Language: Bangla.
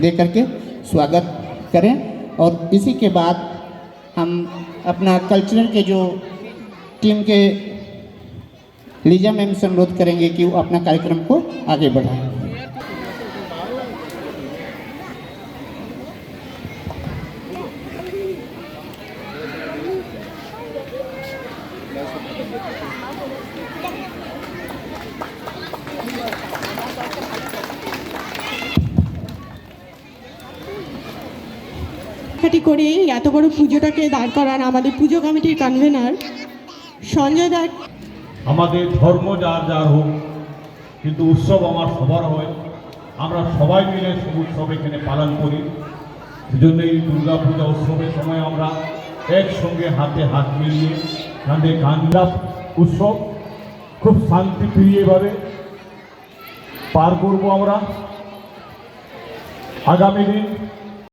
दे करके स्वागत करें। और इसी के बाद हम अपना कल्चरल के जो टीम के लीजा मैम से अनुरोध करेंगे कि वो अपना कार्यक्रम को आगे बढ़ाएं। করে এত বড় পুজোটাকে দাঁড় করান আমাদের পুজো কমিটির কনভেনার সঞ্জয় দা। আমাদের ধর্ম যার যার হোক, কিন্তু উৎসব আমার সবার হয়। আমরা সবাই মিলে উৎসব এখানে পালন করি। সেজন্য এই দুর্গা পূজা উৎসবের সময় আমরা একসঙ্গে হাতে হাত মিলিয়ে কাঁধে কাঁধা উৎসব খুব শান্তিপ্রিয়ভাবে পার করব আমরা। আগামী দিন